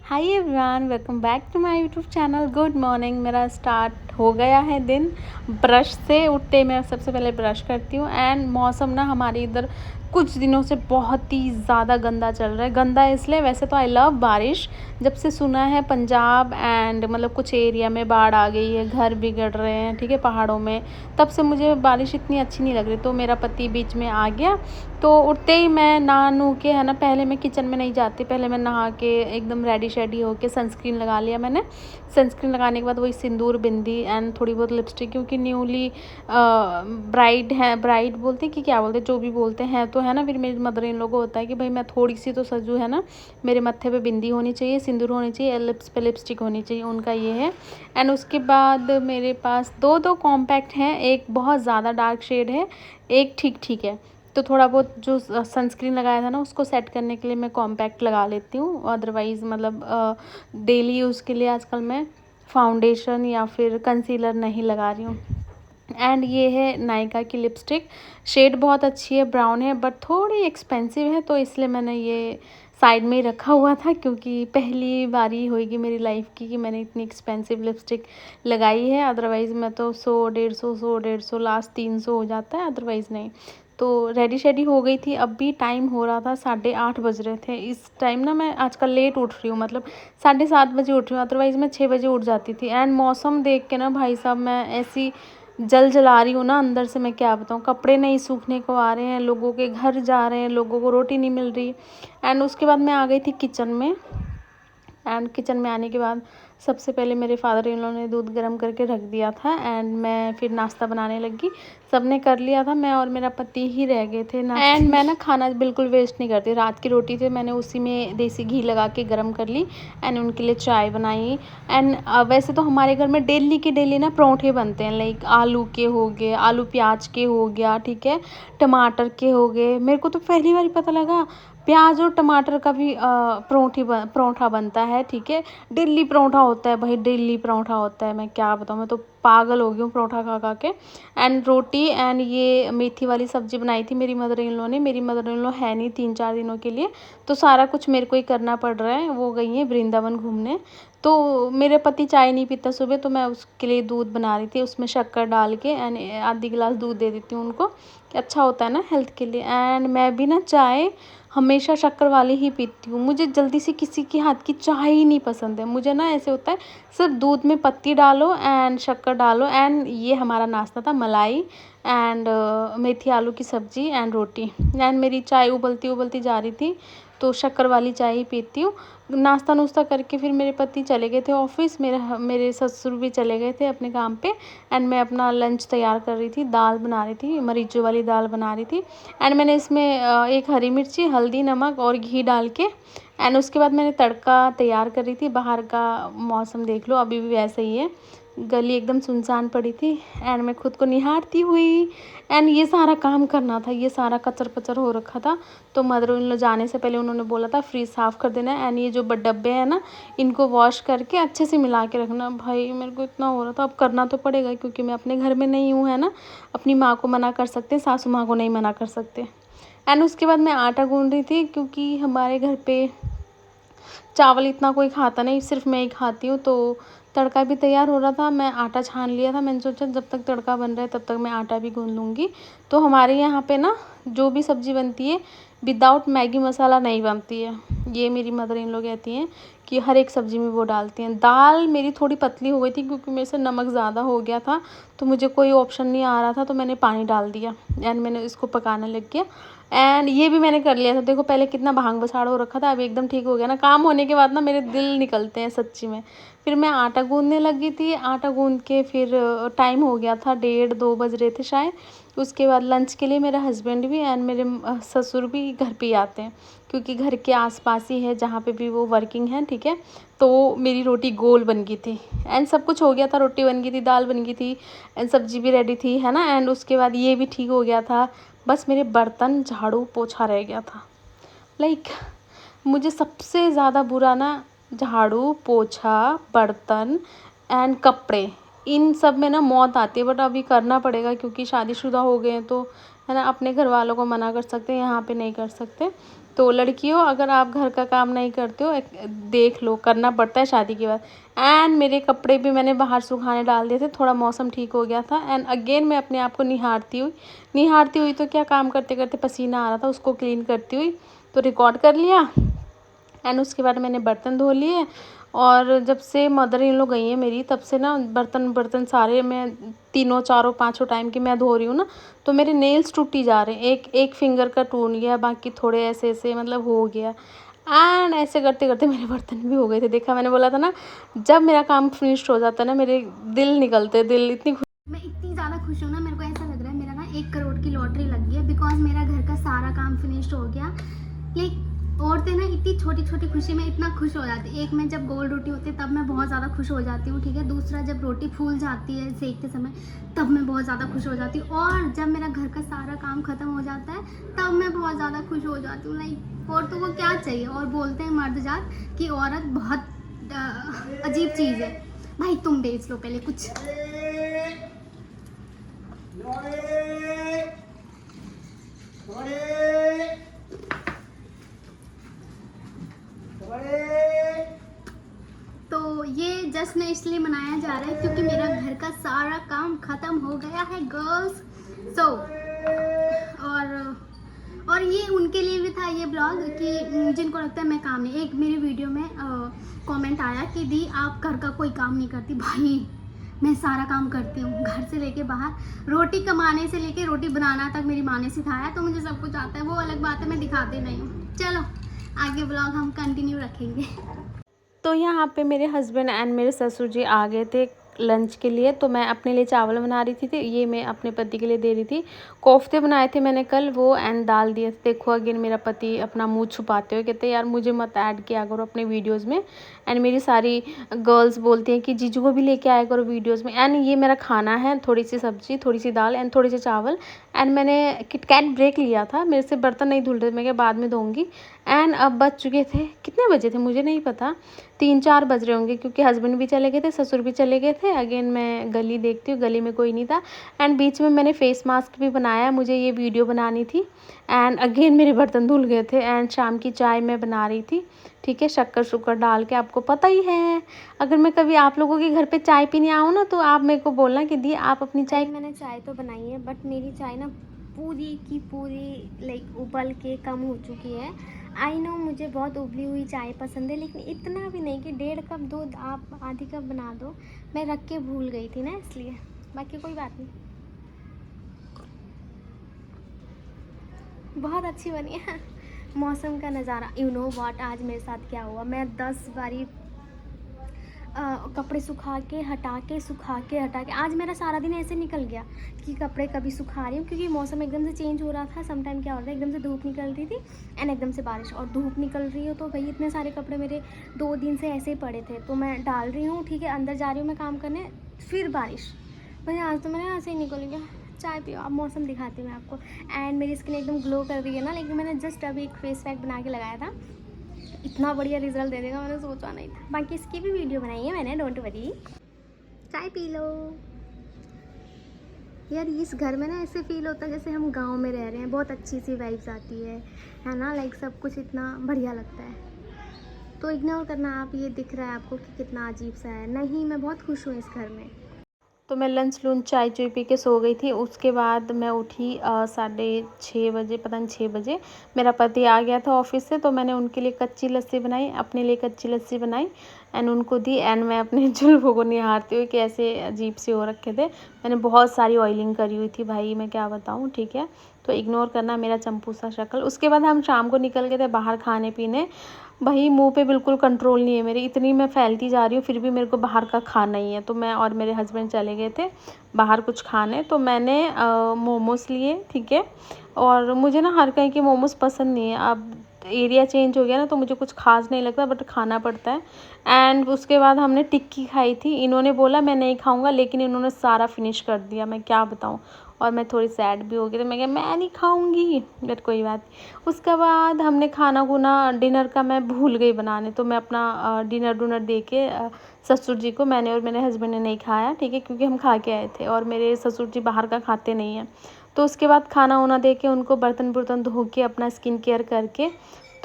Hi everyone, welcome back to my YouTube channel. Good morning. मेरा start हो गया है दिन। ब्रश से उठते मैं सबसे पहले ब्रश करती हूँ। एंड मौसम ना हमारे इधर कुछ दिनों से बहुत ही ज़्यादा गंदा चल रहा है। गंदा इसलिए, वैसे तो आई लव बारिश। जब से सुना है पंजाब एंड मतलब कुछ एरिया में बाढ़ आ गई है, घर बिगड़ रहे हैं, ठीक है, पहाड़ों में, तब से मुझे बारिश इतनी अच्छी नहीं लग रही। तो मेरा पति बीच में आ गया, तो उठते ही मैं नहा नू के, है ना, पहले मैं किचन में नहीं जाती, पहले मैं नहा के एकदम रेडी शेडी होके सनस्क्रीन लगा लिया मैंने। सनस्क्रीन लगाने के बाद वही सिंदूर, बिंदी एंड थोड़ी बहुत लिपस्टिक, क्योंकि न्यूली ब्राइड है, ब्राइड बोलते हैं कि क्या बोलते हैं, जो भी बोलते हैं, तो है ना। फिर मेरी मदर इन लोग को होता है कि भाई मैं थोड़ी सी तो सजू, है ना, मेरे मत्थे पे बिंदी होनी चाहिए, सिंदूर होनी चाहिए, लिप्स पे लिपस्टिक होनी चाहिए, उनका ये है। एंड उसके बाद मेरे पास दो कॉम्पैक्ट हैं, एक बहुत ज़्यादा डार्क शेड है, एक ठीक ठीक है। तो थोड़ा बहुत जो सनस्क्रीन लगाया था ना, उसको सेट करने के लिए मैं कॉम्पैक्ट लगा लेती हूँ। अदरवाइज़ मतलब डेली यूज़ के लिए आजकल मैं फाउंडेशन या फिर कंसीलर नहीं लगा रही हूँ। एंड ये है नायका की लिपस्टिक। शेड बहुत अच्छी है, ब्राउन है, बट थोड़ी एक्सपेंसिव है, तो इसलिए मैंने ये साइड में ही रखा हुआ था, क्योंकि पहली बारी होगी मेरी लाइफ की कि मैंने इतनी एक्सपेंसिव लिपस्टिक लगाई है। अदरवाइज़ मैं तो 100 150 लास्ट 300 हो जाता है, अदरवाइज़ नहीं। तो रेडी शेडी हो गई थी। अब भी टाइम हो रहा था 8:30 बज रहे थे। इस टाइम ना मैं आजकल लेट उठ रही हूँ, मतलब 7:30 बजे उठ रही हूँ, अदरवाइज़ मैं 6 बजे उठ जाती थी। एंड मौसम देख के ना भाई साहब मैं ऐसी जला रही हूँ ना अंदर से, मैं क्या बताऊँ। कपड़े नहीं सूखने को आ रहे हैं, लोगों के घर जा रहे हैं, लोगों को रोटी नहीं मिल रही। एंड उसके बाद मैं आ गई थी किचन में। एंड किचन में आने के बाद सबसे पहले मेरे फादर इन लॉ ने दूध गर्म करके रख दिया था, एंड मैं फिर नाश्ता बनाने लगी। सबने कर लिया था, मैं और मेरा पति ही रह गए थे ना। एंड मैं ना खाना बिल्कुल वेस्ट नहीं करती। रात की रोटी थी, मैंने उसी में देसी घी लगा के गर्म कर ली एंड उनके लिए चाय बनाई। एंड वैसे तो हमारे घर में डेली के डेली ना परोठे बनते हैं, लाइक आलू के हो गए, आलू प्याज के हो गया, ठीक है, टमाटर के हो गए। मेरे को तो पहली बार पता लगा प्याज और टमाटर का भी परोठा बनता है, ठीक है। डेली परोठा होता है भाई, डेली परोठा होता है। मैं क्या बताऊँ, मैं तो पागल हो गई हूँ परोठा खा खा के। एंड रोटी एंड ये मेथी वाली सब्ज़ी बनाई थी मेरी मदर इन लॉ ने। मेरी मदर इन लॉ है नहीं 3-4 दिनों के लिए, तो सारा कुछ मेरे को ही करना पड़ रहा है। वो गई हैं वृंदावन घूमने। तो मेरे पति चाय नहीं पीता सुबह, तो मैं उसके लिए दूध बना रही थी, उसमें शक्कर डाल के, एंड आधी गिलास दूध दे देती हूँ उनको, कि अच्छा होता है ना हेल्थ के लिए। एंड मैं भी ना चाय हमेशा शक्कर वाली ही पीती हूँ। मुझे जल्दी से किसी के हाथ की चाय ही नहीं पसंद है। मुझे ना ऐसे होता है, सिर्फ दूध में पत्ती डालो एंड शक्कर डालो। एंड ये हमारा नाश्ता था, मलाई एंड मेथी आलू की सब्ज़ी एंड रोटी। एंड मेरी चाय उबलती उबलती जा रही थी, तो शक्कर वाली चाय ही पीती हूँ। नाश्ता नुश्ता करके फिर मेरे पति चले गए थे ऑफिस, मेरे ससुर भी चले गए थे अपने काम पे। एंड मैं अपना लंच तैयार कर रही थी, दाल बना रही थी, मरीचों वाली दाल बना रही थी। एंड मैंने इसमें एक हरी मिर्ची, हल्दी, नमक और घी डाल के, एंड उसके बाद मैंने तड़का तैयार कर रही थी। बाहर का मौसम देख लो, अभी भी वैसा ही है, गली एकदम सुनसान पड़ी थी। एंड मैं खुद को निहारती हुई, एंड ये सारा काम करना था, ये सारा कचर पचर हो रखा था। तो मदर इन लॉ जाने से पहले उन्होंने बोला था फ्रिज साफ़ कर देना। एंड ये जो डब्बे हैं ना, इनको वॉश करके अच्छे से मिला के रखना। भाई मेरे को इतना हो रहा था, अब करना तो पड़ेगा, क्योंकि मैं अपने घर में नहीं हूँ, है ना। अपनी माँ को मना कर सकते, सासू माँ को नहीं मना कर सकते। एंड उसके बाद मैं आटा गूँध रही थी, क्योंकि हमारे घर पे चावल इतना कोई खाता नहीं, सिर्फ मैं ही खाती हूँ। तो तड़का भी तैयार हो रहा था, मैं आटा छान लिया था। मैंने सोचा जब तक तड़का बन रहा है तब तक मैं आटा भी गूँध लूँगी। तो हमारे यहाँ पे ना जो भी सब्ज़ी बनती है विदाउट मैगी मसाला नहीं बनती है। ये मेरी मदर इन लॉ कहती हैं कि हर एक सब्ज़ी में वो डालती हैं। दाल मेरी थोड़ी पतली हो गई थी, क्योंकि मेरे से नमक ज़्यादा हो गया था, तो मुझे कोई ऑप्शन नहीं आ रहा था, तो मैंने पानी डाल दिया एंड मैंने इसको पकाने लग गया। एंड ये भी मैंने कर लिया था। देखो पहले कितना भांग बसाड़ हो रखा था, अब एकदम ठीक हो गया ना। काम होने के बाद ना मेरे दिल निकलते हैं सच्ची में। फिर मैं आटा गूँधने लगी थी। आटा गूँध के फिर टाइम हो गया था, 1:30-2 बज रहे थे शायद। उसके बाद लंच के लिए मेरा हस्बैंड भी एंड मेरे ससुर भी घर पे ही आते हैं, क्योंकि घर के आसपास ही है जहाँ पे भी वो वर्किंग है, ठीक है। तो मेरी रोटी गोल बन गई थी एंड सब कुछ हो गया था। रोटी बन गई थी, दाल बन गई थी एंड सब्जी भी रेडी थी, है ना। एंड उसके बाद ये भी ठीक हो गया था। बस मेरे बर्तन झाड़ू पोछा रह गया था। लाइक मुझे सबसे ज़्यादा बुरा ना झाड़ू पोछा, बर्तन एंड कपड़े, इन सब में ना मौत आती है। बट अभी करना पड़ेगा, क्योंकि शादीशुदा हो गए हैं, तो है ना, अपने घर वालों को मना कर सकते हैं, यहाँ पे नहीं कर सकते। तो लड़कियों, अगर आप घर का काम नहीं करते हो, देख लो, करना पड़ता है शादी के बाद। एंड मेरे कपड़े भी मैंने बाहर सुखाने डाल दिए थे, थोड़ा मौसम ठीक हो गया था। एंड अगेन मैं अपने आप को निहारती हुई तो क्या, काम करते करते पसीना आ रहा था, उसको क्लीन करती हुई तो रिकॉर्ड कर लिया। एंड उसके बाद मैंने बर्तन धो लिए। और जब से मदर इन लोग गई हैं मेरी, तब से ना बर्तन सारे मैं तीनों चारों पाँचों टाइम की मैं धो रही हूँ ना, तो मेरे नेल्स टूटी जा रहे हैं। एक एक फिंगर का टूट गया, बाकी थोड़े ऐसे ऐसे मतलब हो गया। एंड ऐसे करते करते मेरे बर्तन भी हो गए थे। देखा, मैंने बोला था ना, जब मेरा काम फिनिश्ड हो जाता है ना, मेरे दिल निकलते, दिल इतनी मैं इतनी ज़्यादा खुश हूँ ना, मेरे को ऐसा लग रहा है मेरा ना 1 करोड़ की लॉटरी लग गई है, बिकॉज मेरा घर का सारा काम फिनिश्ड हो गया। लाइक औरतें ना इतनी छोटी छोटी खुशी में इतना खुश हो जाती है। एक में जब गोल रोटी होती है तब मैं बहुत ज़्यादा खुश हो जाती हूँ, ठीक है। दूसरा, जब रोटी फूल जाती है सेकते समय, तब मैं बहुत ज़्यादा खुश हो जाती हूँ। और जब मेरा घर का सारा काम ख़त्म हो जाता है, तब मैं बहुत ज़्यादा खुश हो जाती हूँ। लाइक औरतों को क्या चाहिए। और बोलते हैं मर्द जात कि औरत बहुत अजीब चीज़ है। भाई तुम बेच लो पहले कुछ। तो ये जश्न इसलिए मनाया जा रहा है क्योंकि मेरा घर का सारा काम ख़त्म हो गया है गर्ल्स। सो और ये उनके लिए भी था ये ब्लॉग कि जिनको लगता है मैं काम नहीं। एक मेरी वीडियो में कमेंट आया कि दी आप घर का कोई काम नहीं करती। भाई मैं सारा काम करती हूँ, घर से लेके बाहर, रोटी कमाने से लेके रोटी बनाना तक मेरी माँ ने सिखाया। तो मुझे सब कुछ आता है, वो अलग बात है, मैं दिखाती नहीं हूँ। चलो आगे ब्लॉग हम कंटिन्यू रखेंगे। तो यहाँ पे मेरे हस्बैंड एंड मेरे ससुर जी आ गए थे लंच के लिए। तो मैं अपने लिए चावल बना रही थी, ये मैं अपने पति के लिए दे रही थी। कोफ्ते बनाए थे मैंने कल, वो एंड दाल दिए थे। देखो अगेन मेरा पति अपना मुंह छुपाते हुए कहते हैं, यार मुझे मत ऐड किया करो अपने वीडियोस में। एंड मेरी सारी गर्ल्स बोलती हैं कि जीजू को भी लेके आया करो वीडियोज़ में। एंड ये मेरा खाना है, थोड़ी सी सब्जी, थोड़ी सी दाल एंड थोड़े से चावल। एंड मैंने किटकैट ब्रेक लिया था, मेरे से बर्तन नहीं धुल रहे, मैं क्या बाद में धोऊंगी। एंड अब बज चुके थे, कितने बजे थे मुझे नहीं पता, 3-4 बज रहे होंगे, क्योंकि हस्बैंड भी चले गए थे, ससुर भी चले गए थे। अगेन मैं गली देखती हूँ, गली में कोई नहीं था। एंड बीच में मैंने फेस मास्क भी बनाया, मुझे ये वीडियो बनानी थी। एंड अगेन मेरे बर्तन धुल गए थे। एंड शाम की चाय मैं बना रही थी, ठीक है, शक्कर डाल के। आपको पता ही है, अगर मैं कभी आप लोगों के घर पे चाय पीने आऊँ ना, तो आप मेरे को बोलना कि दी आप अपनी चाय। मैंने चाय तो बनाई है, बट मेरी चाय ना पूरी की पूरी लाइक उबल के कम हो चुकी है। आई नो मुझे बहुत उबली हुई चाय पसंद है, लेकिन इतना भी नहीं कि 1.5 कप दूध आप आधी कप बना दो। मैं रख के भूल गई थी ना, इसलिए। बाकी कोई बात नहीं, बहुत अच्छी बनी है। मौसम का नज़ारा, यू नो व्हाट, आज मेरे साथ क्या हुआ, मैं 10 बारी कपड़े सुखा के हटा के आज मेरा सारा दिन ऐसे निकल गया कि कपड़े कभी सुखा रही हूँ, क्योंकि मौसम एकदम से चेंज हो रहा था। समटाइम क्या हो रहा था, एकदम से धूप निकल रही थी एंड एकदम से बारिश, और धूप निकल रही हो तो भाई इतने सारे कपड़े मेरे 2 दिन से ऐसे ही पड़े थे। तो मैं डाल रही हूँ, ठीक है, अंदर जा रही हूँ मैं काम करने, फिर बारिश। भाई आज तो मैंने ऐसे ही निकल गया। चाय पियो, अब मौसम दिखाती हूँ मैं आपको। एंड मेरी स्किन एकदम ग्लो कर रही है ना, लेकिन मैंने जस्ट अभी एक फेस पैक बना के लगाया था, इतना बढ़िया रिजल्ट दे देगा मैंने सोचा नहीं था। बाकी इसकी भी वीडियो बनाई है मैंने, डोंट वरी। चाय पी लो यार। इस घर में ना ऐसे फील होता है जैसे हम गांव में रह रहे हैं, बहुत अच्छी सी वाइब्स आती है ना, लाइक सब कुछ इतना बढ़िया लगता है। तो इग्नोर करना आप, ये दिख रहा है आपको कि कितना अजीब सा है। नहीं, मैं बहुत खुश हूँ इस घर में। तो मैं लंच चाय चुई पी के सो गई थी। उसके बाद मैं उठी 6:30 बजे, पता नहीं 6 बजे। मेरा पति आ गया था ऑफिस से, तो मैंने उनके लिए कच्ची लस्सी बनाई, अपने लिए कच्ची लस्सी बनाई एंड उनको दी। एंड मैं अपने जुल्फों को निहारते हुए, कैसे अजीब से हो रखे थे, मैंने बहुत सारी ऑयलिंग करी हुई थी भाई, मैं क्या बताऊँ, ठीक है। तो इग्नोर करना मेरा चंपू सा शक्ल। उसके बाद हम शाम को निकल गए थे बाहर खाने पीने। भाई मुंह पे बिल्कुल कंट्रोल नहीं है मेरे, इतनी मैं फैलती जा रही हूँ, फिर भी मेरे को बाहर का खाना ही है। तो मैं और मेरे हस्बैंड चले गए थे बाहर कुछ खाने, तो मैंने मोमोज़ लिए, ठीक है। और मुझे ना हर कहीं के मोमोज़ पसंद नहीं है। अब एरिया चेंज हो गया ना, तो मुझे कुछ खास नहीं लगता, बट खाना पड़ता है। एंड उसके बाद हमने टिक्की खाई थी। इन्होंने बोला मैं नहीं खाऊंगा, लेकिन इन्होंने सारा फिनिश कर दिया, मैं क्या बताऊँ। और मैं थोड़ी सैड भी हो गई, तो मैं क्या, मैं नहीं खाऊंगी, बट कोई बात नहीं। उसके बाद हमने खाना खुना, डिनर का मैं भूल गई बनाने, तो मैं अपना डिनर दे के ससुर जी को, मैंने और मेरे हस्बैंड ने नहीं खाया, ठीक है, क्योंकि हम खा के आए थे और मेरे ससुर जी बाहर का खाते नहीं हैं। तो उसके बाद खाना वाना दे के उनको बर्तन धो के अपना स्किन केयर करके,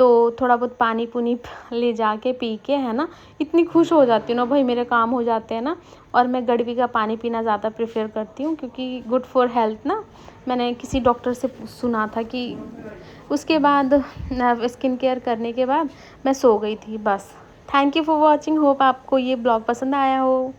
तो थोड़ा बहुत पानी पुनी ले जाके पी के, है ना, इतनी खुश हो जाती हूँ ना भाई, मेरे काम हो जाते हैं ना। और मैं गड़वी का पानी पीना ज़्यादा प्रेफर करती हूँ क्योंकि गुड फॉर हेल्थ ना, मैंने किसी डॉक्टर से सुना था कि। उसके बाद स्किन केयर करने के बाद मैं सो गई थी बस। Thank you for watching, hope आपको ये ब्लॉग पसंद आया हो।